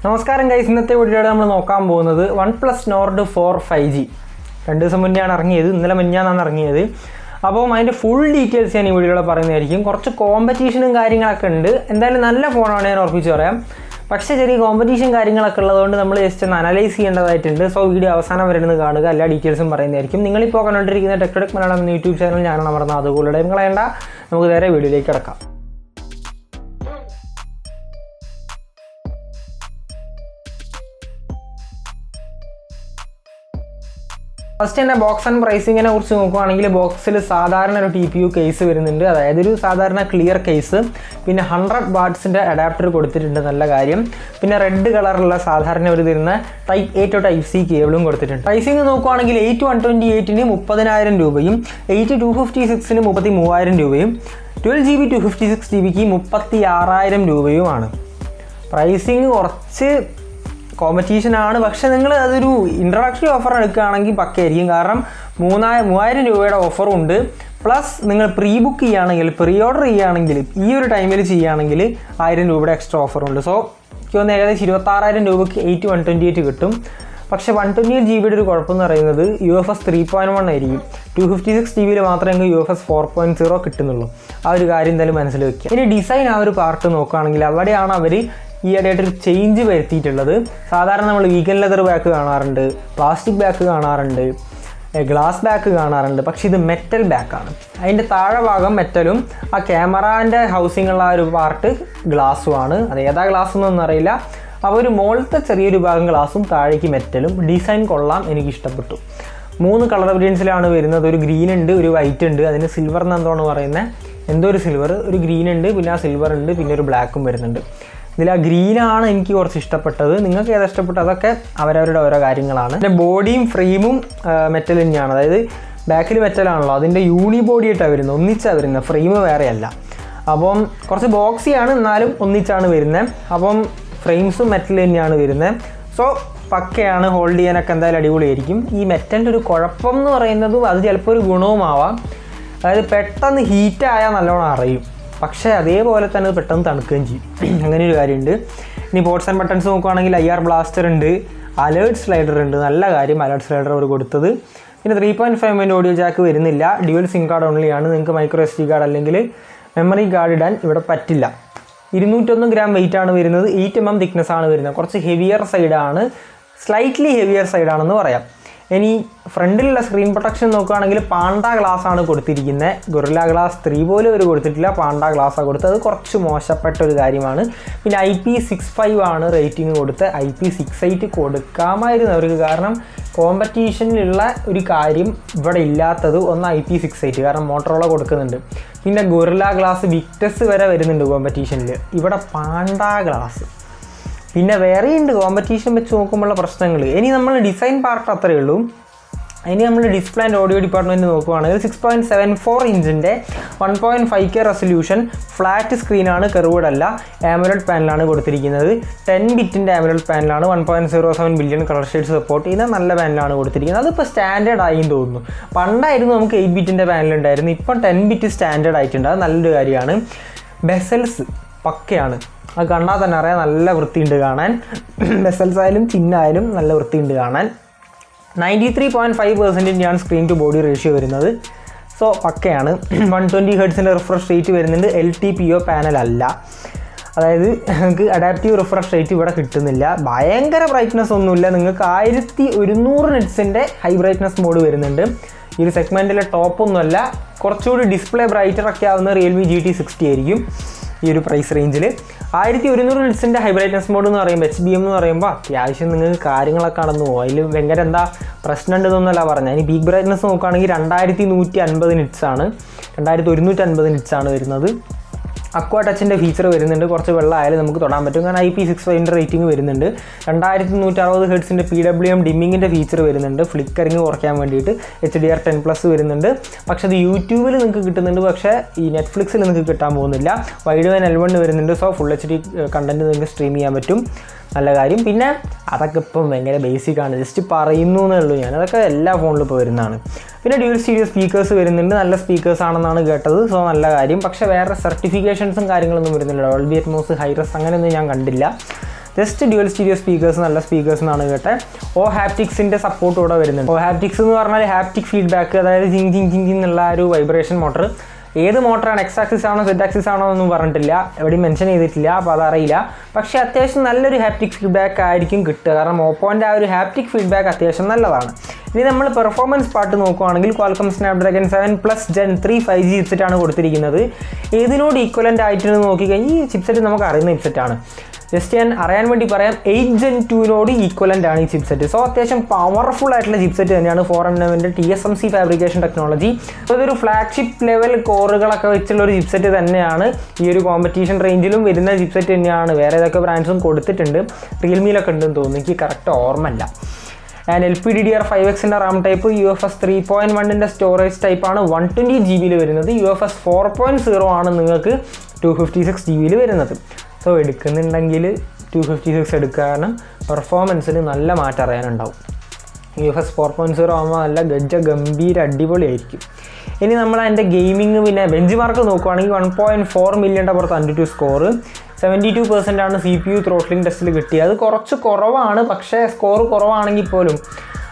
നമസ്കാരം ഗൈസ്, ഇന്നത്തെ വീഡിയോയിൽ നമ്മൾ നോക്കാൻ പോകുന്നത് OnePlus Nord 4 5G 2 ദിവസം മുന്നെയാണ് ഇറങ്ങിയത്. ഇന്നലെ മിനിഞ്ഞാന്നാണ് ഇറങ്ങിയത്. അപ്പോൾ അതിൻ്റെ ഫുൾ ഡീറ്റെയിൽസ് ഞാൻ ഈ വീഡിയോയിൽ പറയുന്നതായിരിക്കും. കുറച്ച് കോമ്പറ്റീഷനും കാര്യങ്ങളൊക്കെ ഉണ്ട്. എന്തായാലും നല്ല ഫോണാണ്, ഞാൻ ഉറപ്പിച്ച് പറയാം. പക്ഷേ ചെറിയ കോമ്പറ്റീഷൻ കാര്യങ്ങളൊക്കെ ഉള്ളതുകൊണ്ട് നമ്മൾ ജസ്റ്റ് ഒന്ന് അനലൈസ് ചെയ്യേണ്ടതായിട്ടുണ്ട്. സോ വീഡിയോ അവസാനം വരെ ഒന്ന് കാണുക, എല്ലാ ഡീറ്റെയിൽസും പറയുന്നതായിരിക്കും. നിങ്ങളിപ്പോൾ കണ്ടുകൊണ്ടിരിക്കുന്ന ടെക്ടോടെക് മലയാളം എന്ന യൂട്യൂബ് ചാനൽ ഞാനാണ് അമർന്നത്. അതുകൂടെ കളയേണ്ട, നമുക്ക് നേരെ വീഡിയോയിലേക്ക് കിടക്കാം. ഫസ്റ്റ് തന്നെ ബോക്സ് ആൻഡ് പ്രൈസിങ്ങിനെ കുറിച്ച് നോക്കുകയാണെങ്കിൽ ബോക്സിൽ സാധാരണ ഒരു TPU കേസ് വരുന്നുണ്ട്, അതായത് ഒരു സാധാരണ ക്ലിയർ കേസ്. പിന്നെ 100 വാട്ട്സിൻ്റെ അഡാപ്റ്റർ കൊടുത്തിട്ടുണ്ട്, നല്ല കാര്യം. പിന്നെ റെഡ് കളറുള്ള സാധാരണ ഒരു തരുന്ന Type A to Type C കേബിളും കൊടുത്തിട്ടുണ്ട്. പ്രൈസിങ് നോക്കുകയാണെങ്കിൽ 8/128-ന് 30,000 രൂപയും 8/256-ന് 33,000 രൂപയും 12GB 256GB 36,000 രൂപയുമാണ്. പ്രൈസിങ് കുറച്ച് കോമ്പറ്റീഷനാണ്, പക്ഷേ നിങ്ങൾ അതൊരു ഇൻട്രൊഡക്ടറി ഓഫർ എടുക്കുകയാണെങ്കിൽ പക്കയായിരിക്കും. കാരണം 3,000 രൂപയുടെ ഓഫറുണ്ട്. പ്ലസ് നിങ്ങൾ പ്രീ ബുക്ക് ചെയ്യുകയാണെങ്കിൽ, പ്രീ ഓർഡർ ചെയ്യുകയാണെങ്കിൽ, ഈ ഒരു ടൈമിൽ ചെയ്യുകയാണെങ്കിൽ 1,000 രൂപയുടെ എക്സ്ട്രാ ഓഫറുണ്ട്. സോ എനിക്ക് തോന്നുന്നു ഏകദേശം 26,000 രൂപയ്ക്ക് 8/128 കിട്ടും. പക്ഷേ 128GB ഒരു കുഴപ്പമെന്ന് പറയുന്നത് UFS 3.1 ആയിരിക്കും. 256GB മാത്രമേ നിങ്ങൾക്ക് UFS 4.0 കിട്ടുന്നുള്ളൂ. ആ ഒരു കാര്യം എന്തായാലും മനസ്സിൽ വെക്കുക. ഇനി ഡിസൈൻ ആ ഒരു പാർട്ട് നോക്കുകയാണെങ്കിൽ അവിടെയാണ് അവർ ഈ ഇടയായിട്ടൊരു ചേഞ്ച് വരുത്തിയിട്ടുള്ളത്. സാധാരണ നമ്മൾ വീഗൻ ലെതർ ബാക്ക് കാണാറുണ്ട്, പ്ലാസ്റ്റിക് ബാക്ക് കാണാറുണ്ട്, ഗ്ലാസ് ബാക്ക് കാണാറുണ്ട്. പക്ഷേ ഇത് മെറ്റൽ ബാക്കാണ്. അതിൻ്റെ താഴെ ഭാഗം മെറ്റലും ആ ക്യാമറാൻ്റെ ഹൗസിങ്ങുള്ള ആ ഒരു പാർട്ട് ഗ്ലാസ്സുമാണ്. അത് ഏതാ ഗ്ലാസ് എന്നൊന്നും അറിയില്ല. അപ്പോൾ ഒരു മുകളിലത്തെ ചെറിയൊരു ഭാഗം ഗ്ലാസും താഴേക്ക് മെറ്റലും. ഡിസൈൻ കൊള്ളാം, എനിക്കിഷ്ടപ്പെട്ടു. 3 കളർ വേരിയൻസിലാണ് വരുന്നത്. ഒരു ഗ്രീൻ ഉണ്ട്, ഒരു വൈറ്റ് ഉണ്ട്, അതിന് സിൽവർ എന്നെന്തോന്ന് പറയുന്നത്, എന്തോ ഒരു സിൽവർ, ഒരു ഗ്രീൻ ഉണ്ട്, പിന്നെ ആ സിൽവർ ഉണ്ട്, പിന്നെ ഒരു ബ്ലാക്കും വരുന്നുണ്ട്. ഇതിൽ ആ ഗ്രീനാണ് എനിക്ക് കുറച്ച് ഇഷ്ടപ്പെട്ടത്. നിങ്ങൾക്ക് ഏതാ ഇഷ്ടപ്പെട്ടത് അതൊക്കെ അവരവരുടെ ഓരോ കാര്യങ്ങളാണ്. പിന്നെ ബോഡിയും ഫ്രെയിമും മെറ്റൽ തന്നെയാണ്, അതായത് ബാക്കിൽ മെറ്റലാണല്ലോ, അതിൻ്റെ യൂണി ബോഡിയായിട്ടാണ് വരുന്നത്, ഒന്നിച്ചാണ് വരുന്നത്, ഫ്രെയിം വേറെയല്ല. അപ്പം കുറച്ച് ബോക്സിയാണ്, എന്നാലും ഒന്നിച്ചാണ് വരുന്നത്. അപ്പം ഫ്രെയിംസും മെറ്റൽ തന്നെയാണ് വരുന്നത്. സോ പക്കയാണ്, ഹോൾഡ് ചെയ്യാനൊക്കെ എന്തായാലും അടിപൊളിയായിരിക്കും. ഈ മെറ്റലിൻ്റെ ഒരു കുഴപ്പം എന്ന് പറയുന്നതും അത് ചിലപ്പോൾ ഒരു ഗുണവുമാവാം. അതായത് പെട്ടെന്ന് ഹീറ്റായാൽ നല്ലോണം അറിയും, പക്ഷേ അതേപോലെ തന്നെ അത് പെട്ടെന്ന് തണുക്കുകയും ചെയ്യും. അങ്ങനെ ഒരു കാര്യമുണ്ട്. ഇനി പോർട്സ് ആൻഡ് ബട്ടൺസ് നോക്കുകയാണെങ്കിൽ IR ബ്ലാസ്റ്റർ ഉണ്ട്, അലേർട്ട് സ്ലൈഡർ ഉണ്ട്, നല്ല കാര്യം അലേർട്ട് സ്ലൈഡർ അവർ കൊടുത്തത്. പിന്നെ 3.5mm ഓഡിയോ ജാക്ക് വരുന്നില്ല, ഡ്യുവൽ സിം കാർഡ് ഓൺലിയാണ്. നിങ്ങൾക്ക് മൈക്രോ SD കാർഡ് അല്ലെങ്കിൽ മെമ്മറി കാർഡ് ഇടാൻ ഇവിടെ പറ്റില്ല. 201 ഗ്രാം വെയിറ്റ് ആണ് വരുന്നത്, 8mm തിക്നെസ് ആണ് വരുന്നത്. കുറച്ച് ഹെവിയർ സൈഡാണ്, സ്ലൈറ്റ്ലി ഹെവിയർ സൈഡാണെന്ന് പറയാം. ഇനി ഫ്രണ്ടിലുള്ള സ്ക്രീൻ പ്രൊട്ടക്ഷൻ നോക്കുകയാണെങ്കിൽ പാണ്ട ഗ്ലാസ് ആണ് കൊടുത്തിരിക്കുന്നത്. ഗൊറില്ല ഗ്ലാസ് 3 പോലും അവർ കൊടുത്തിട്ടില്ല, പാണ്ട ഗ്ലാസ്സാണ് കൊടുത്തത്. അത് കുറച്ച് മോശപ്പെട്ട ഒരു കാര്യമാണ്. പിന്നെ IP65 ആണ് റേറ്റിംഗ് കൊടുത്ത്. IP68 കൊടുക്കാമായിരുന്നു അവർക്ക്, കാരണം കോമ്പറ്റീഷനിലുള്ള ഒരു കാര്യം ഇവിടെ ഇല്ലാത്തത് ഒന്ന് IP68, കാരണം മോട്ടറോള കൊടുക്കുന്നുണ്ട്. പിന്നെ ഗൊറില്ല ഗ്ലാസ് വിക്ടസ് വരെ വരുന്നുണ്ട് കോമ്പറ്റീഷനിൽ, ഇവിടെ പാണ്ട ഗ്ലാസ്. പിന്നെ വേറെയുണ്ട് കോമ്പറ്റീഷൻ വെച്ച് നോക്കുമ്പോഴുള്ള പ്രശ്നങ്ങൾ. ഇനി നമ്മൾ ഡിസൈൻ പാർട്ട് അത്രയേ ഉള്ളൂ. ഇനി നമ്മൾ ഡിസ്പ്ലേ ആൻഡ് ഓഡിയോ ഡിപ്പാർട്ട്മെൻറ്റ് നോക്കുകയാണെങ്കിൽ 6.74 ഇഞ്ചിൻ്റെ 1.5K റെസൊല്യൂഷൻ ഫ്ലാറ്റ് സ്ക്രീനാണ്, കർവ്ഡ് അല്ല. AMOLED പാനലാണ് കൊടുത്തിരിക്കുന്നത്. 10 ബിറ്റിൻ്റെ AMOLED പാനലാണ്. 1.07 billion colour shades support ചെയ്യുന്ന നല്ല പാനലാണ് കൊടുത്തിരിക്കുന്നത്. അതിപ്പോൾ സ്റ്റാൻഡേർഡ് ആയി തോന്നുന്നു. പണ്ടായിരുന്നു നമുക്ക് 8 ബിറ്റിൻ്റെ പാനലുണ്ടായിരുന്നു, ഇപ്പം 10 ബിറ്റ് സ്റ്റാൻഡേർഡ് ആയിട്ടുണ്ട്. അത് നല്ലൊരു കാര്യമാണ്. ബെസൽസ് പക്കയാണ്, അത് കണ്ടാൽ തന്നെ അറിയാം, നല്ല വൃത്തിയുണ്ട് കാണാൻ. ബെസൽസ് ആയാലും ചിഹ്നായാലും നല്ല വൃത്തിയുണ്ട് കാണാൻ. 93.5%ൻ്റെയാണ് സ്ക്രീൻ ടു ബോഡി റേഷ്യോ വരുന്നത്. സോ പക്കയാണ്. 120 Hz റിഫ്രഷ് റേറ്റ് വരുന്നുണ്ട്. LTPO പാനൽ അല്ല, അതായത് നിങ്ങൾക്ക് അഡാപ്റ്റീവ് റിഫ്രഷ് റേറ്റ് ഇവിടെ കിട്ടുന്നില്ല. ഭയങ്കര ബ്രൈറ്റ്നസ് ഒന്നുമില്ല. നിങ്ങൾക്ക് 1100 നിറ്റ്സിൻ്റെ ഹൈ ബ്രൈറ്റ്നസ് മോഡ് വരുന്നുണ്ട്. ഈ ഒരു സെഗ്മെൻറ്റിലെ ടോപ്പൊന്നുമല്ല. കുറച്ചുകൂടി ഡിസ്പ്ലേ ബ്രൈറ്റർ ഒക്കെ ആവുന്ന Realme GT60 ആയിരിക്കും ഈ ഒരു പ്രൈസ് റേഞ്ചിൽ. 1100 നിറ്റ്സിൻ്റെ ഹൈ ബ്രൈറ്റ്നസ് മോഡ് എന്ന് പറയുമ്പോൾ HBM എന്ന് പറയുമ്പോൾ അത്യാവശ്യം നിങ്ങൾക്ക് കാര്യങ്ങളൊക്കെ കടന്നു പോകും. അതിൽ ഭയങ്കര എന്താ പ്രശ്നം ഉണ്ടെന്നൊന്നല്ല പറഞ്ഞത്. ഇനി പീക്ക് ബ്രൈറ്റ്നസ് നോക്കുകയാണെങ്കിൽ 2150 നിറ്റ്സാണ്, 2150 നിറ്റ്സാണ് വരുന്നത്. അക്വാ ടച്ചിൻ്റെ ഫീച്ചർ വരുന്നുണ്ട്. കുറച്ച് വെള്ളം ആയാലും നമുക്ക് തൊടാൻ പറ്റും, കാരണം IP65 റേറ്റിംഗ് വരുന്നുണ്ട്. 2160 Hz PWM ഡിമ്മിങ്ങിൻ്റെ ഫീച്ചർ വരുന്നുണ്ട്, ഫ്ലിക്കറിങ് കുറയ്ക്കാൻ വേണ്ടിയിട്ട്. HDR10+ വരുന്നുണ്ട്. പക്ഷേ അത് യൂട്യൂബിൽ നിങ്ങൾക്ക് കിട്ടുന്നുണ്ട്, പക്ഷേ ഈ നെറ്റ്ഫ്ലിക്സിൽ നിങ്ങൾക്ക് കിട്ടാൻ പോകുന്നില്ല. വൈഡ് L1 വരുന്നുണ്ട്. സോ ഫുൾ HD കണ്ടൻറ്റ് നിങ്ങൾക്ക് സ്ട്രീം ചെയ്യാൻ പറ്റും, നല്ല കാര്യം. പിന്നെ അതൊക്കെ ഇപ്പം ഭയങ്കര ബേസിക്കാണ്, ജസ്റ്റ് പറയുന്നു എന്നേ ഉള്ളൂ ഞാൻ. അതൊക്കെ എല്ലാ ഫോണിലും ഇപ്പോൾ വരുന്നതാണ്. പിന്നെ ഡ്യുവൽ സ്റ്റീരിയോ സ്പീക്കേഴ്സ് വരുന്നുണ്ട്, നല്ല സ്പീക്കേഴ്സ് ആണെന്നാണ് കേട്ടത്. സോ നല്ല കാര്യം. പക്ഷേ വേറെ സർട്ടിഫിക്കേഷൻസും കാര്യങ്ങളൊന്നും വരുന്നില്ല. ഡോൾബി അറ്റ്മോസ്, ഹൈറസ് അങ്ങനെയൊന്നും ഞാൻ കണ്ടില്ല. ജസ്റ്റ് ഡ്യുവൽ സ്റ്റീരിയോ സ്പീക്കേഴ്സ്, നല്ല സ്പീക്കേഴ്സ് എന്നാണ് കേട്ടെ. ഓ ഹാപ്റ്റിക്സിൻ്റെ സപ്പോർട്ട് കൂടെ വരുന്നുണ്ട്. ഓ ഹാപ്റ്റിക്സ് എന്ന് പറഞ്ഞാൽ ഹാപ്റ്റിക് ഫീഡ്ബാക്ക്, അതായത് ജിങ് ജിങ് ജിങ് എന്നുള്ള ഒരു വൈബ്രേഷൻ മോട്ടർ. ഏത് മോട്ടറാണ്, എക്സ് ആക്സിസ് ആണോ സെഡ് ആക്സിസ് ആണോ എന്നൊന്നും പറഞ്ഞിട്ടില്ല, എവിടെയും മെൻഷൻ ചെയ്തിട്ടില്ല, അപ്പോൾ അതറിയില്ല. പക്ഷേ അത്യാവശ്യം നല്ലൊരു ഹാപ്റ്റിക് ഫീഡ്ബാക്ക് ആയിരിക്കും കിട്ടുക, കാരണം ഓപ്പോൻ്റെ ആ ഒരു ഹാപ്റ്റിക് ഫീഡ്ബാക്ക് അത്യാവശ്യം നല്ലതാണ്. ഇനി നമ്മൾ പെർഫോമൻസ് പാർട്ട് നോക്കുകയാണെങ്കിൽ ക്വാൽക്കം സ്നാപ്ഡ്രാഗൺ 7+ Gen 3 5G ചിപ്സെറ്റാണ് കൊടുത്തിരിക്കുന്നത്. ഏതിനോട് ഈക്വലൻ്റ് ആയിട്ട് നോക്കിക്കഴിഞ്ഞാൽ ഈ ചിപ്സെറ്റ് നമുക്ക് അറിയുന്ന ചിപ്സെറ്റാണ്. ജസ്റ്റ് ഞാൻ അറിയാൻ വേണ്ടി പറയാം, 8 Gen 2നോട് ഈക്വലൻ്റ് ആണ് ഈ ചിപ്സെറ്റ്. സോ അത്യാവശ്യം പവർഫുൾ ആയിട്ടുള്ള ചിപ്സെറ്റ് തന്നെയാണ് 4nm TSMC fabrication technology. So ഇതൊരു ഫ്ലാഗ്ഷിപ്പ് ലെവൽ കോറുകളൊക്കെ വെച്ചുള്ള ഒരു ചിപ്സെറ്റ് തന്നെയാണ്. ഈ ഒരു കോമ്പറ്റീഷൻ റേഞ്ചിലും വരുന്ന ചിപ്സെറ്റ് തന്നെയാണ്. വേറെ ഏതൊക്കെ ബ്രാൻഡ്സും കൊടുത്തിട്ടുണ്ട്, റിയൽമിയിലൊക്കെ ഉണ്ടെന്ന് തോന്നുന്നു, എനിക്ക് കറക്റ്റ് ഓർമ്മയില്ല. ആൻഡ് LPDDR5Xൻ്റെ റാം ടൈപ്പ്, UFS 3.1ൻ്റെ സ്റ്റോറേജ് ടൈപ്പാണ് 120 GB വരുന്നത്. UFS 4.0 ആണ് നിങ്ങൾക്ക് 256 GB വരുന്നത്. സോ എടുക്കുന്നുണ്ടെങ്കിൽ 256 എടുക്കുക, കാരണം പെർഫോമൻസിന് നല്ല മാറ്റം അറിയാനുണ്ടാവും. UFS 4.0 ആകുമ്പോൾ നല്ല ഗംഭീര അടിപൊളിയായിരിക്കും. ഇനി നമ്മൾ അതിൻ്റെ ഗെയിമിങ് പിന്നെ ബെഞ്ച് മാർക്ക് നോക്കുകയാണെങ്കിൽ 1.4 മില്യൻ്റെ പുറത്ത് 102 സ്കോർ, 72% ആണ് CPU ത്രോട്ട്ലിംഗ് ടെസ്റ്റിൽ കിട്ടിയത്. അത് കുറച്ച് കുറവാണ്, പക്ഷേ സ്കോർ കുറവാണെങ്കിൽ പോലും,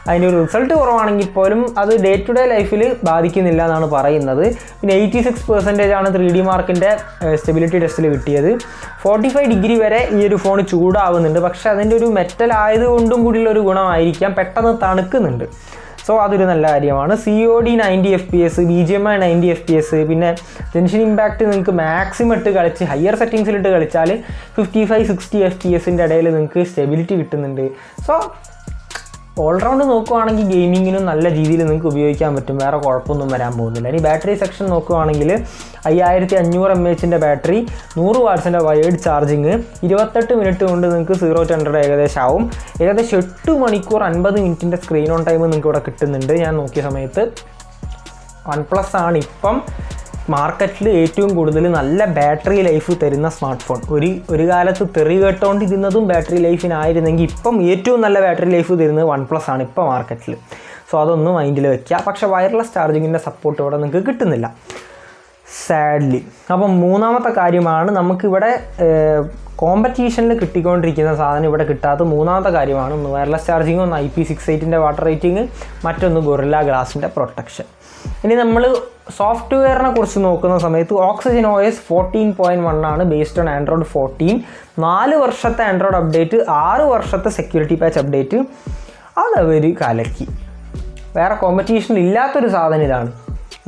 അതിൻ്റെ ഒരു റിസൾട്ട് കുറവാണെങ്കിൽ പോലും അത് ഡേ ടു ഡേ ലൈഫിൽ ബാധിക്കുന്നില്ല എന്നാണ് പറയുന്നത്. പിന്നെ 86% ആണ് 3D മാർക്കിൻ്റെ സ്റ്റെബിലിറ്റി ടെസ്റ്റിൽ കിട്ടിയത്. 45 ഡിഗ്രി വരെ ഈ ഒരു ഫോൺ ചൂടാവുന്നുണ്ട്, പക്ഷേ അതിൻ്റെ ഒരു മെറ്റൽ ആയതുകൊണ്ടും കൂടിയുള്ള ഒരു ഗുണമായിരിക്കാം, പെട്ടെന്ന് തണുക്കുന്നുണ്ട്. സോ അതൊരു നല്ല കാര്യമാണ്. COD 90 FPS, BGMI 90 FPS, പിന്നെ ടെൻഷൻ ഇമ്പാക്റ്റ് നിങ്ങൾക്ക് മാക്സിമം ഇട്ട് കളിച്ച് ഹയർ സെറ്റിങ്സിലിട്ട് കളിച്ചാൽ 55-60 FPSൻ്റെ ഇടയിൽ നിങ്ങൾക്ക് സ്റ്റെബിലിറ്റി കിട്ടുന്നുണ്ട്. സോ ഓൾറൗണ്ട് നോക്കുകയാണെങ്കിൽ ഗെയിമിങ്ങിനും നല്ല രീതിയിൽ നിങ്ങൾക്ക് ഉപയോഗിക്കാൻ പറ്റും, വേറെ കുഴപ്പമൊന്നും വരാൻ പോകുന്നില്ല. ഇനി ബാറ്ററി സെക്ഷൻ നോക്കുകയാണെങ്കിൽ 5500 mAhൻ്റെ ബാറ്ററി, 100 വാട്ട്സിൻ്റെ വയേർഡ് ചാർജിങ്, 28 മിനിറ്റ് കൊണ്ട് നിങ്ങൾക്ക് 0 to 100 ഏകദേശം ആവും. ഏകദേശം 8 മണിക്കൂർ 50 മിനിറ്റിൻ്റെ സ്ക്രീൻ ഓൺ ടൈം നിങ്ങൾക്ക് ഇവിടെ കിട്ടുന്നുണ്ട്. ഞാൻ നോക്കിയ സമയത്ത് OnePlus ആണ് ഇപ്പം മാർക്കറ്റിൽ ഏറ്റവും കൂടുതൽ നല്ല ബാറ്ററി ലൈഫ് തരുന്ന സ്മാർട്ട് ഫോൺ. ഒരു കാലത്ത് തെറി കേട്ടോണ്ടിരുന്നതും ബാറ്ററി ലൈഫിനായിരുന്നെങ്കിൽ ഇപ്പം ഏറ്റവും നല്ല ബാറ്ററി ലൈഫ് തരുന്നത് OnePlus ആണ് ഇപ്പോൾ മാർക്കറ്റിൽ. സോ അതൊന്നും മൈൻഡിൽ വെക്കുക. പക്ഷേ വയർലെസ് ചാർജിങ്ങിൻ്റെ സപ്പോർട്ട് ഇവിടെ നിങ്ങൾക്ക് കിട്ടുന്നില്ല, സാഡ്ലി. അപ്പം മൂന്നാമത്തെ കാര്യമാണ് നമുക്കിവിടെ കോമ്പറ്റീഷനിൽ കിട്ടിക്കൊണ്ടിരിക്കുന്ന സാധനം ഇവിടെ കിട്ടാത്ത മൂന്നാമത്തെ കാര്യമാണ്. ഒന്ന് വയർലെസ് ചാർജിങ്, ഒന്ന് IP68ൻ്റെ വാട്ടർ റേറ്റിംഗ്, മറ്റൊന്ന് ഗൊറില്ല ഗ്ലാസിൻ്റെ പ്രൊട്ടക്ഷൻ. ഇനി നമ്മൾ സോഫ്റ്റ്വെയറിനെ കുറിച്ച് നോക്കുന്ന സമയത്ത് Oxygen OS 14.1 ആണ് ബേസ്ഡ് ഓൺ Android 14. 4 വർഷത്തെ ആൻഡ്രോയിഡ് അപ്ഡേറ്റ്, 6 വർഷത്തെ സെക്യൂരിറ്റി പാച്ച് അപ്ഡേറ്റ്, അതവർ കലക്കി. വേറെ കോമ്പറ്റീഷനിൽ ഇല്ലാത്തൊരു സാധനം ഇതാണ്.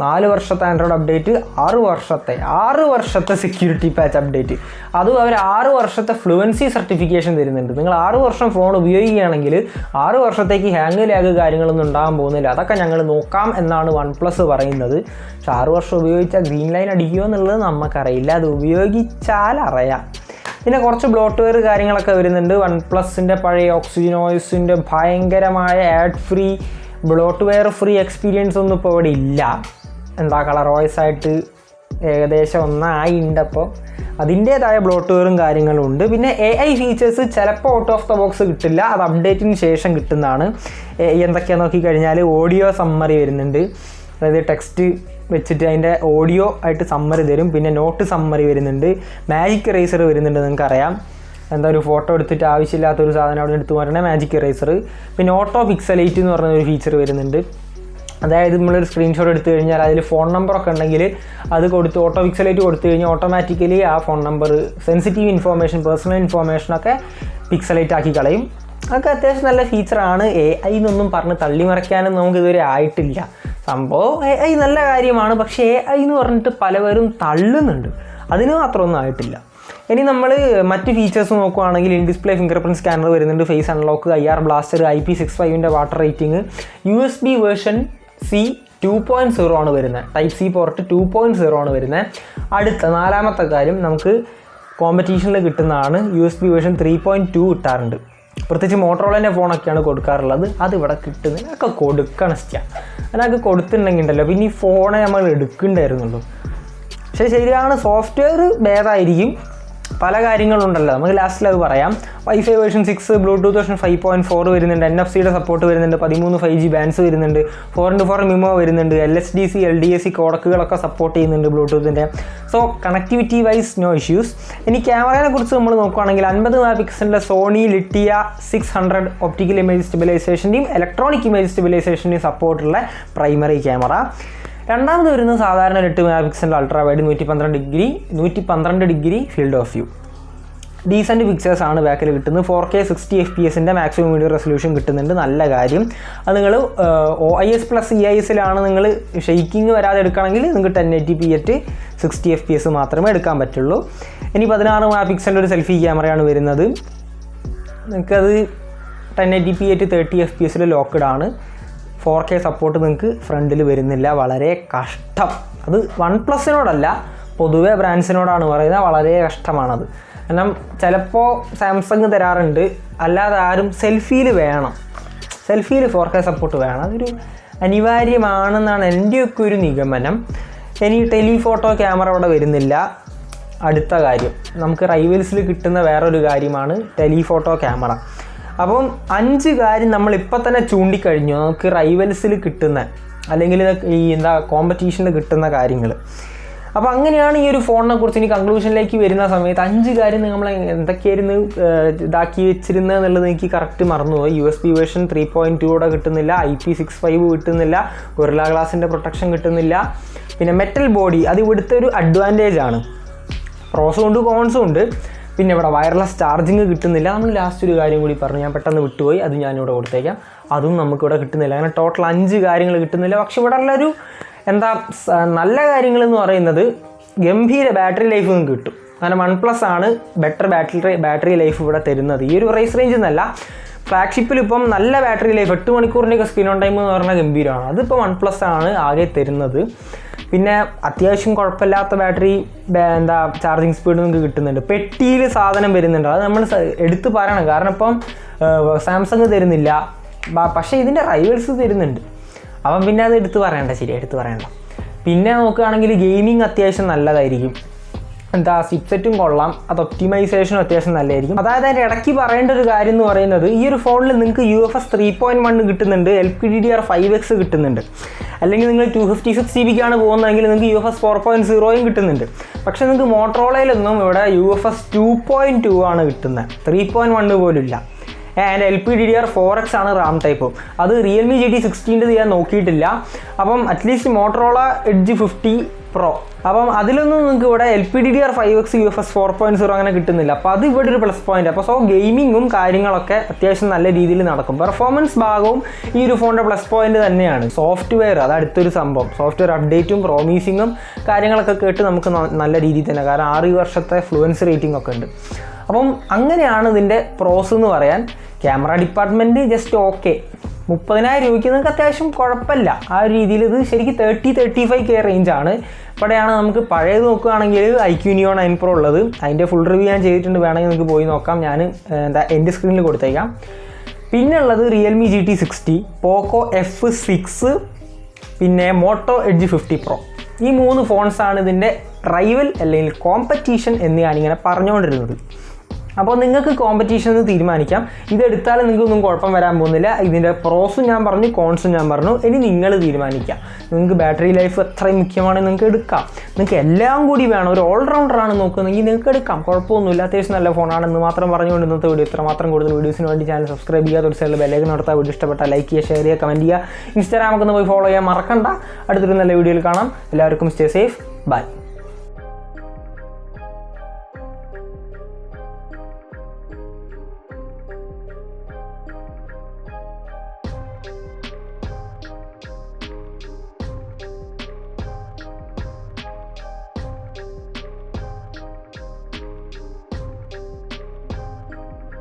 4 വർഷത്തെ ആൻഡ്രോയിഡ് അപ്ഡേറ്റ്, 6 വർഷത്തെ സെക്യൂരിറ്റി പാച്ച് അപ്ഡേറ്റ്, അതും അവർ 6 വർഷത്തെ ഫ്ലുവൻസി സർട്ടിഫിക്കേഷൻ തരുന്നുണ്ട്. നിങ്ങൾ 6 വർഷം ഫോൺ ഉപയോഗിക്കുകയാണെങ്കിൽ 6 വർഷത്തേക്ക് ഹാങ് ലാഗ് കാര്യങ്ങളൊന്നും ഉണ്ടാകാൻ പോകുന്നില്ല. അതൊക്കെ ഞങ്ങൾ നോക്കാം എന്നാണ് OnePlus പറയുന്നത്. പക്ഷെ 6 വർഷം ഉപയോഗിച്ചാൽ ഗ്രീൻ ലൈൻ അടിക്കുമോ എന്നുള്ളത് നമുക്കറിയില്ല, അത് ഉപയോഗിച്ചാൽ അറിയാം. പിന്നെ കുറച്ച് ബ്ലോട്ട്വെയർ കാര്യങ്ങളൊക്കെ വരുന്നുണ്ട്. OnePlusൻ്റെ പഴയ Oxygen OSൻ്റെ ഭയങ്കരമായ ad free bloatware free experience ഒന്നും ഇപ്പോൾ ഇവിടെ ഇല്ല. എന്താ കളർ വോയിസ് ആയിട്ട് ഏകദേശം ഒന്നായിട്ടുണ്ട്. അപ്പോൾ അതിൻ്റേതായ ബ്ലോട്ട്വെയറും കാര്യങ്ങളും ഉണ്ട്. പിന്നെ AI ഫീച്ചേഴ്സ് ചിലപ്പോൾ ഔട്ട് ഓഫ് ദ ബോക്സ് കിട്ടില്ല, അത് അപ്ഡേറ്റിന് ശേഷം കിട്ടുന്നതാണ്. എന്തൊക്കെയാണെന്ന് നോക്കിക്കഴിഞ്ഞാൽ ഓഡിയോ സമ്മറി വരുന്നുണ്ട്, അതായത് ടെക്സ്റ്റ് വെച്ചിട്ട് അതിൻ്റെ ഓഡിയോ ആയിട്ട് സമ്മറി തരും. പിന്നെ നോട്ട് സമ്മറി വരുന്നുണ്ട്, മാജിക് എറേസർ വരുന്നുണ്ട്. നിങ്ങൾക്കറിയാം, എന്താ ഒരു ഫോട്ടോ എടുത്തിട്ട് ആവശ്യമില്ലാത്തൊരു സാധനം അവിടെ എടുത്ത് മാറ്റണേ മാജിക് എറേസർ. പിന്നെ ഓട്ടോ പിക്സലേറ്റ് എന്ന് പറഞ്ഞൊരു ഫീച്ചർ വരുന്നുണ്ട്. അതായത് നമ്മളൊരു സ്ക്രീൻഷോട്ട് എടുത്തു കഴിഞ്ഞാൽ അതിൽ ഫോൺ നമ്പറൊക്കെ ഉണ്ടെങ്കിൽ അത് കൊടുത്ത് ഓട്ടോ പിക്സലേറ്റ് കൊടുത്തു കഴിഞ്ഞാൽ ഓട്ടോമാറ്റിക്കലി ആ phone number sensitive information, personal ഇൻഫോർമേഷനൊക്കെ പിക്സലേറ്റ് ആക്കി കളയും. അതൊക്കെ അത്യാവശ്യം നല്ല ഫീച്ചറാണ്. AI എന്നൊന്നും പറഞ്ഞ് തള്ളിമറിക്കാനും നമുക്കിതുവരെ ആയിട്ടില്ല. സംഭവം AI നല്ല കാര്യമാണ്, പക്ഷേ AI എന്ന് പറഞ്ഞിട്ട് പലവരും തള്ളുന്നുണ്ട്, അതിന് മാത്രമൊന്നും ആയിട്ടില്ല. ഇനി നമ്മൾ മറ്റ് ഫീച്ചേഴ്സ് നോക്കുകയാണെങ്കിൽ in display fingerprint scanner വരുന്നുണ്ട്, ഫേസ് അൺലോക്ക്, IR ബ്ലാസ്റ്റർ, IP65ൻ്റെ water rating, USB version C 2.0 ആണ് വരുന്നത്, Type C പോർട്ട് 2.0 ആണ് വരുന്നത്. അടുത്ത നാലാമത്തെ കാര്യം നമുക്ക് കോമ്പറ്റീഷനിൽ കിട്ടുന്നതാണ്, USB വേർഷൻ 3.2 കിട്ടാറുണ്ട്. പ്രത്യേകിച്ച് മോട്ടോറോളേൻ്റെ ഫോണൊക്കെയാണ് കൊടുക്കാറുള്ളത്, അതിവിടെ കിട്ടുന്നില്ല. അതൊക്കെ കൊടുക്കണം ചെയ്യാം, അതിനൊക്കെ കൊടുത്തിട്ടുണ്ടെങ്കിൽ ഉണ്ടല്ലോ പിന്നെ ഈ ഫോണെ നമ്മൾ എടുക്കണ്ടായിരുന്നുള്ളൂ. പക്ഷേ ശരിയാണ്, സോഫ്റ്റ്വെയർ ഭേദമായിരിക്കും, പല കാര്യങ്ങളുണ്ടല്ലോ, നമുക്ക് ലാസ്റ്റിൽ അത് പറയാം. വൈഫൈ വേർഷൻ 6, ബ്ലൂടൂത്ത് വേർഷൻ 5.4 വരുന്നുണ്ട്, NFC-യുടെ സപ്പോർട്ട് വരുന്നുണ്ട്, 13 5G ബാൻഡ്സ് വരുന്നുണ്ട്, 4x4 മിമോ വരുന്നുണ്ട്, LSDC LDAC കോഡക്കുകളൊക്കെ സപ്പോർട്ട് ചെയ്യുന്നുണ്ട് ബ്ലൂടൂത്തിൻ്റെ. So connectivity wise no issues. ഇനി ക്യാമറയെ കുറിച്ച് നമ്മൾ നോക്കുകയാണെങ്കിൽ 50 മെഗാപിക്സലിൻ്റെ സോണി ലിറ്റിയ 600 ഒപ്റ്റിക്കൽ ഇമേജ് സ്റ്റെബിലൈസേഷൻ്റെയും ഇലക്ട്രോണിക് ഇമേജ് സ്റ്റെബിലൈസേഷൻ്റെയും സപ്പോർട്ടുള്ള പ്രൈമറി ക്യാമറ. രണ്ടാമത് വരുന്നത് സാധാരണ 8 മെഗാപിക്സലിൻ്റെ ultra wide 112 degree field of view. Decent pictures ആണ് ബാക്കിൽ കിട്ടുന്നത്. 4K 60 FPS maximum video resolution കിട്ടുന്നുണ്ട്, നല്ല കാര്യം. അത് നിങ്ങൾ OIS പ്ലസ് EIS-ലാണ് നിങ്ങൾ ഷെയ്ക്കിങ് വരാതെ എടുക്കുകയാണെങ്കിൽ നിങ്ങൾക്ക് 1080p at 60 FPS മാത്രമേ എടുക്കാൻ പറ്റുള്ളൂ. ഇനി 16 മെഗാപിക്സലിൻ്റെ ഒരു സെൽഫി ക്യാമറയാണ് വരുന്നത്. നിങ്ങൾക്കത് 1080p at 30 FPS ലോക്ക്ഡ് ആണ്. 4K സപ്പോർട്ട് നിങ്ങൾക്ക് ഫ്രണ്ടിൽ വരുന്നില്ല, വളരെ കഷ്ടം. അത് OnePlus-നോടല്ല, പൊതുവെ ബ്രാൻഡ്സിനോടാണ് പറയുന്നത്, വളരെ കഷ്ടമാണത്. കാരണം ചിലപ്പോൾ സാംസങ് തരാറുണ്ട്, അല്ലാതെ ആരും സെൽഫിയിൽ വേണം, സെൽഫിയിൽ 4K സപ്പോർട്ട് വേണം, അതൊരു അനിവാര്യമാണെന്നാണ് എൻ്റെയൊക്കെ ഒരു നിഗമനം. ഇനി ടെലിഫോട്ടോ ക്യാമറ ഇവിടെ വരുന്നില്ല. അടുത്ത കാര്യം നമുക്ക് റൈവൽസിൽ കിട്ടുന്ന വേറൊരു കാര്യമാണ് ടെലിഫോട്ടോ ക്യാമറ. അപ്പം 5 കാര്യം നമ്മളിപ്പോൾ തന്നെ ചൂണ്ടിക്കഴിഞ്ഞു നമുക്ക് റൈവൽസിൽ കിട്ടുന്ന അല്ലെങ്കിൽ ഈ കോമ്പറ്റീഷനിൽ കിട്ടുന്ന കാര്യങ്ങൾ. അപ്പോൾ അങ്ങനെയാണ് ഈ ഒരു ഫോണിനെ കുറിച്ച് ഇനി കൺക്ലൂഷനിലേക്ക് വരുന്ന സമയത്ത് 5 കാര്യം നമ്മൾ എന്തൊക്കെയായിരുന്നു ഇതാക്കി വെച്ചിരുന്നത് എന്നുള്ളത് എനിക്ക് കറക്റ്റ് മറന്നുപോയി. USB വേർഷൻ 3.2 കിട്ടുന്നില്ല, IP65 കിട്ടുന്നില്ല, ഗൊറില്ല ഗ്ലാസിൻ്റെ പ്രൊട്ടക്ഷൻ കിട്ടുന്നില്ല, പിന്നെ മെറ്റൽ ബോഡി അത് ഇവിടുത്തെ ഒരു അഡ്വാൻറ്റേജ് ആണ്. പ്രോസും ഉണ്ട് കോൺസും ഉണ്ട്. പിന്നെ ഇവിടെ വയർലെസ് ചാർജിങ് കിട്ടുന്നില്ല. നമ്മൾ ലാസ്റ്റ് ഒരു കാര്യം കൂടി പറഞ്ഞു, ഞാൻ പെട്ടെന്ന് വിട്ടുപോയി, അത് ഞാനിവിടെ കൊടുത്തേക്കാം. അതും നമുക്കിവിടെ കിട്ടുന്നില്ല. അങ്ങനെ ടോട്ടൽ 5 കാര്യങ്ങൾ കിട്ടുന്നില്ല. പക്ഷെ ഇവിടെ ഉള്ളൊരു നല്ല കാര്യങ്ങളെന്ന് പറയുന്നത് ഗംഭീര ബാറ്ററി ലൈഫ് നിങ്ങൾക്ക് കിട്ടും. കാരണം OnePlus ആണ് ബെറ്റർ ബാറ്ററി ലൈഫ് ഇവിടെ തരുന്നത്. ഈ ഒരു പ്രൈസ് റേഞ്ചിൽ നിന്നല്ല, ഫ്ലാഗ്ഷിപ്പിൽ ഇപ്പം നല്ല ബാറ്ററി ലൈഫ് 8 മണിക്കൂറിൻ്റെയൊക്കെ സ്ക്രീൻ ഓൺ ടൈം എന്ന് പറഞ്ഞാൽ ഗംഭീരമാണ്. അതിപ്പോൾ OnePlus ആണ് ആകെ തരുന്നത്. പിന്നെ അത്യാവശ്യം കുഴപ്പമില്ലാത്ത ബാറ്ററി ചാർജിങ് സ്പീഡ് നിങ്ങൾക്ക് കിട്ടുന്നുണ്ട്. പെട്ടിയിൽ സാധനം വരുന്നുണ്ട്, അത് നമ്മൾ എടുത്ത് പറയണം. കാരണം ഇപ്പം സാംസങ് തരുന്നില്ല, പക്ഷേ ഇതിൻ്റെ റൈവൽസ് തരുന്നുണ്ട്. അപ്പം പിന്നെ അത് എടുത്ത് പറയണ്ട, ശരി, എടുത്ത് പറയണ്ട. പിന്നെ നോക്കുകയാണെങ്കിൽ ഗെയിമിങ് അത്യാവശ്യം നല്ലതായിരിക്കും. ചിപ്സെറ്റും കൊള്ളാം, അത് ഒപ്റ്റിമൈസേഷനും അത്യാവശ്യം നല്ലതായിരിക്കും. അതായത് അതിൻ്റെ ഇടയ്ക്ക് പറയേണ്ട ഒരു കാര്യം എന്ന് പറയുന്നത്, ഈ ഒരു ഫോണിൽ നിങ്ങൾക്ക് UFS 3.1 കിട്ടുന്നുണ്ട്, LPDDR5X കിട്ടുന്നുണ്ട്. അല്ലെങ്കിൽ നിങ്ങൾ 256GB പോകുന്നതെങ്കിൽ നിങ്ങൾക്ക് UFS 4.0 കിട്ടുന്നുണ്ട്. പക്ഷേ നിങ്ങൾക്ക് മോട്ടറോളയിലൊന്നും ഇവിടെ UFS 2.2 ആണ് കിട്ടുന്നത്, 3.1 പോലും ഇല്ല. ആൻഡ് LPDDR4X ആണ് റാം ടൈപ്പ്. അത് Realme GT16 ഞാൻ നോക്കിയിട്ടില്ല. അപ്പം അറ്റ്ലീസ്റ്റ് മോട്ടറോള എഡ്ജ് 50 Pro, അപ്പം അതിലൊന്നും നിങ്ങൾക്ക് ഇവിടെ LPDDR5X UFS 4.0 അങ്ങനെ കിട്ടുന്നില്ല. അപ്പോൾ അത് ഇവിടെ ഒരു പ്ലസ് പോയിന്റ്. അപ്പോൾ സോ ഗെയിമിങ്ങും കാര്യങ്ങളൊക്കെ അത്യാവശ്യം നല്ല രീതിയിൽ നടക്കും. പെർഫോമൻസ് ഭാഗവും ഈ ഒരു ഫോണിൻ്റെ പ്ലസ് പോയിന്റ് തന്നെയാണ്. സോഫ്റ്റ്വെയർ അത് അടുത്തൊരു സംഭവം. സോഫ്റ്റ്വെയർ അപ്ഡേറ്റും പ്രോമിസിങ്ങും കാര്യങ്ങളൊക്കെ കേട്ട് നമുക്ക് നല്ല രീതിയിൽ തന്നെ, കാരണം 6 വർഷത്തെ ഫ്ലുവൻസി റേറ്റിംഗ് ഒക്കെ ഉണ്ട്. അപ്പം അങ്ങനെയാണ് ഇതിൻ്റെ പ്രോസ് എന്ന് പറയാൻ. ക്യാമറ ഡിപ്പാർട്ട്മെൻറ്റ് ജസ്റ്റ് ഓക്കെ, 30,000 രൂപയ്ക്ക് നിങ്ങൾക്ക് അത്യാവശ്യം കുഴപ്പമില്ല. ആ ഒരു രീതിയിൽ ഇത് ശരിക്കും 30-35K റേഞ്ചാണ്. ഇവിടെയാണ് നമുക്ക് പഴയത് നോക്കുകയാണെങ്കിൽ IQ Neo 9 Pro ഉള്ളത്. അതിൻ്റെ ഫുൾ റിവ്യൂ ഞാൻ ചെയ്തിട്ടുണ്ട്, വേണമെങ്കിൽ നിങ്ങൾക്ക് പോയി നോക്കാം. ഞാൻ എൻ്റെ സ്ക്രീനിൽ കൊടുത്തേക്കാം. പിന്നെ ഉള്ളത് Realme GT60, Poco F6, പിന്നെ Moto Edge 50 Pro. ഈ 3 ഫോൺസാണ് ഇതിൻ്റെ റൈവൽ അല്ലെങ്കിൽ കോമ്പറ്റീഷൻ എന്ന് ഞാനിങ്ങനെ പറഞ്ഞുകൊണ്ടിരുന്നത്. അപ്പോൾ നിങ്ങൾക്ക് കോമ്പറ്റീഷൻ എന്ന് തീരുമാനിക്കാം. ഇതെടുത്താലും നിങ്ങൾക്കൊന്നും കുഴപ്പം വരാൻ പോകുന്നില്ല. ഇതിൻ്റെ പ്രോസും ഞാൻ പറഞ്ഞു, കോൺസും ഞാൻ പറഞ്ഞു. ഇനി നിങ്ങൾ തീരുമാനിക്കാം. നിങ്ങൾക്ക് ബാറ്ററി ലൈഫ് എത്രയും മുഖ്യമാണെന്ന് നിങ്ങൾക്ക് എടുക്കാം. നിങ്ങൾക്ക് എല്ലാം കൂടി വേണം, ഒരു ഓൾറൗണ്ടറാണ് നോക്കുന്നതെങ്കിൽ നിങ്ങൾക്ക് എടുക്കാം, കുഴപ്പമൊന്നുമില്ല. അത്യാവശ്യം നല്ല ഫോണാണെന്ന് മാത്രം പറഞ്ഞുകൊണ്ട് ഇന്നത്തെ വീഡിയോ ഇത്രമാത്രം. കൂടുതൽ വീഡിയോസിന് വേണ്ടി ചാനൽ സബ്സ്ക്രൈബ് ചെയ്യുക, ഒരു സൈഡിൽ ബെല്ലൈക്കൺ നടത്താൻ. വീഡിയോ ഇഷ്ടപ്പെട്ടാൽ ലൈക്ക് ചെയ്യുക, ഷെയർ ചെയ്യുക, കമൻറ്റ് ചെയ്യുക. ഇൻസ്റ്റാഗ്രാമൊക്കെ ഒന്ന് പോയി ഫോളോ ചെയ്യാൻ മറക്കണ്ട. അടുത്തൊരു നല്ല വീഡിയോയിൽ കാണാം. എല്ലാവർക്കും സ്റ്റേ സേഫ്, ബൈ.